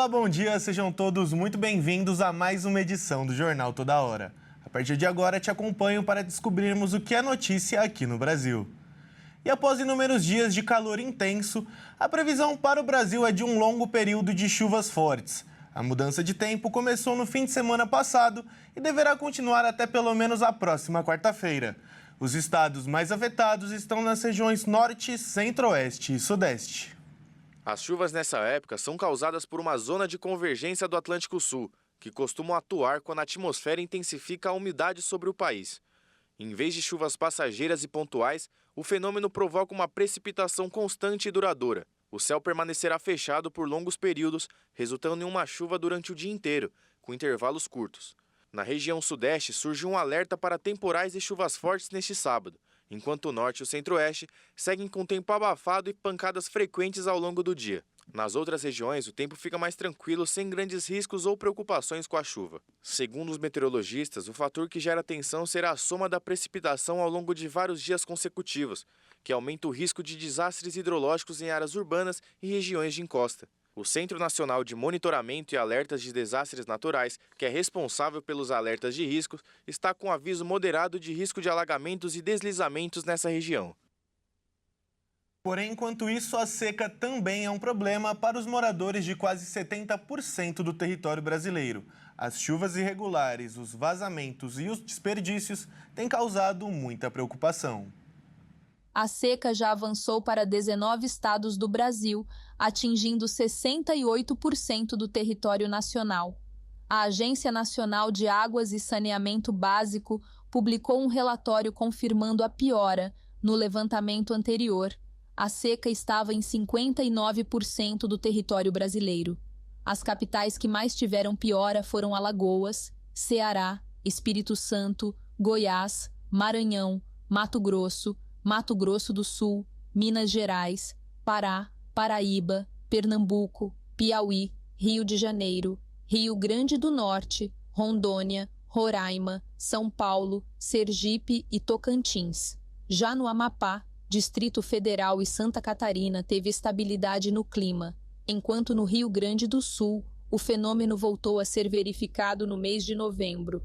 Olá, bom dia, sejam todos muito bem-vindos a mais uma edição do Jornal Toda Hora. A partir de agora te acompanho para descobrirmos o que é notícia aqui no Brasil. E após inúmeros dias de calor intenso, a previsão para o Brasil é de um longo período de chuvas fortes. A mudança de tempo começou no fim de semana passado e deverá continuar até pelo menos a próxima quarta-feira. Os estados mais afetados estão nas regiões Norte, Centro-Oeste e Sudeste. As chuvas nessa época são causadas por uma zona de convergência do Atlântico Sul, que costumam atuar quando a atmosfera intensifica a umidade sobre o país. Em vez de chuvas passageiras e pontuais, o fenômeno provoca uma precipitação constante e duradoura. O céu permanecerá fechado por longos períodos, resultando em uma chuva durante o dia inteiro, com intervalos curtos. Na região sudeste surge um alerta para temporais e chuvas fortes neste sábado, enquanto o norte e o centro-oeste seguem com tempo abafado e pancadas frequentes ao longo do dia. Nas outras regiões, o tempo fica mais tranquilo, sem grandes riscos ou preocupações com a chuva. Segundo os meteorologistas, o fator que gera tensão será a soma da precipitação ao longo de vários dias consecutivos, que aumenta o risco de desastres hidrológicos em áreas urbanas e regiões de encosta. O Centro Nacional de Monitoramento e Alertas de Desastres Naturais, que é responsável pelos alertas de riscos, está com aviso moderado de risco de alagamentos e deslizamentos nessa região. Porém, enquanto isso, a seca também é um problema para os moradores de quase 70% do território brasileiro. As chuvas irregulares, os vazamentos e os desperdícios têm causado muita preocupação. A seca já avançou para 19 estados do Brasil, atingindo 68% do território nacional. A Agência Nacional de Águas e Saneamento Básico publicou um relatório confirmando a piora no levantamento anterior. A seca estava em 59% do território brasileiro. As capitais que mais tiveram piora foram Alagoas, Ceará, Espírito Santo, Goiás, Maranhão, Mato Grosso do Sul, Minas Gerais, Pará, Paraíba, Pernambuco, Piauí, Rio de Janeiro, Rio Grande do Norte, Rondônia, Roraima, São Paulo, Sergipe e Tocantins. Já no Amapá, Distrito Federal e Santa Catarina teve estabilidade no clima, enquanto no Rio Grande do Sul, o fenômeno voltou a ser verificado no mês de novembro.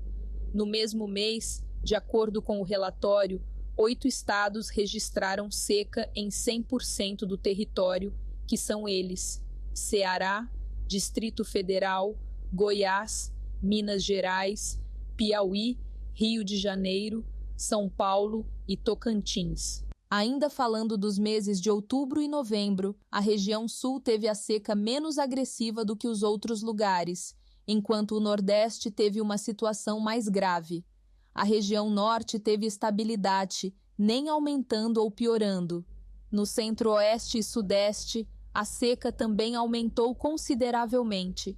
No mesmo mês, de acordo com o relatório, 8 estados registraram seca em 100% do território, que são eles: Ceará, Distrito Federal, Goiás, Minas Gerais, Piauí, Rio de Janeiro, São Paulo e Tocantins. Ainda falando dos meses de outubro e novembro, a região sul teve a seca menos agressiva do que os outros lugares, enquanto o Nordeste teve uma situação mais grave. A região norte teve estabilidade, nem aumentando ou piorando. No centro-oeste e sudeste, a seca também aumentou consideravelmente,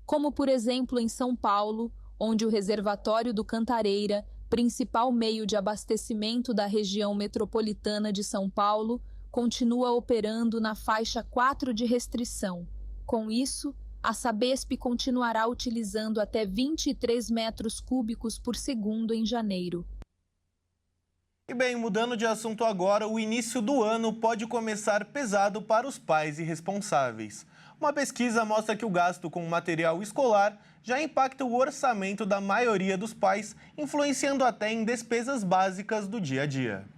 como por exemplo em São Paulo, onde o reservatório do Cantareira, principal meio de abastecimento da região metropolitana de São Paulo, continua operando na faixa 4 de restrição. Com isso, a Sabesp continuará utilizando até 23 metros cúbicos por segundo em janeiro. E bem, mudando de assunto agora, o início do ano pode começar pesado para os pais irresponsáveis. Uma pesquisa mostra que o gasto com material escolar já impacta o orçamento da maioria dos pais, influenciando até em despesas básicas do dia a dia.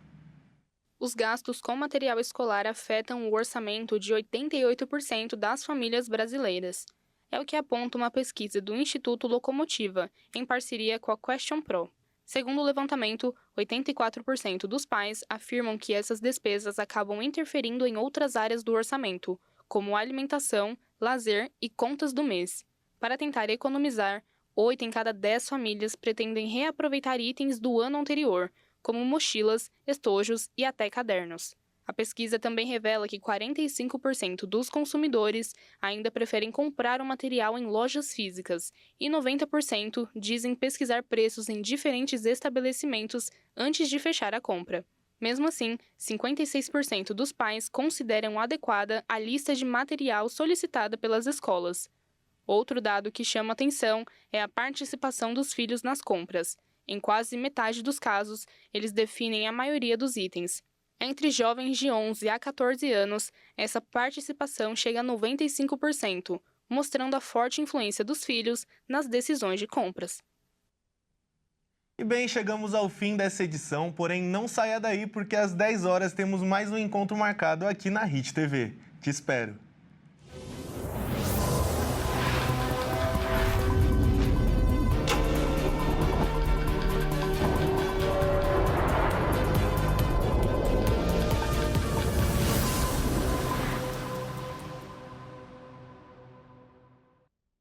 Os gastos com material escolar afetam o orçamento de 88% das famílias brasileiras. É o que aponta uma pesquisa do Instituto Locomotiva, em parceria com a Question Pro. Segundo o levantamento, 84% dos pais afirmam que essas despesas acabam interferindo em outras áreas do orçamento, como alimentação, lazer e contas do mês. Para tentar economizar, 8 em cada 10 famílias pretendem reaproveitar itens do ano anterior, como mochilas, estojos e até cadernos. A pesquisa também revela que 45% dos consumidores ainda preferem comprar o material em lojas físicas e 90% dizem pesquisar preços em diferentes estabelecimentos antes de fechar a compra. Mesmo assim, 56% dos pais consideram adequada a lista de material solicitada pelas escolas. Outro dado que chama atenção é a participação dos filhos nas compras. Em quase metade dos casos, eles definem a maioria dos itens. Entre jovens de 11 a 14 anos, essa participação chega a 95%, mostrando a forte influência dos filhos nas decisões de compras. E bem, chegamos ao fim dessa edição, porém não saia daí porque às 10 horas temos mais um encontro marcado aqui na HIT TV. Te espero!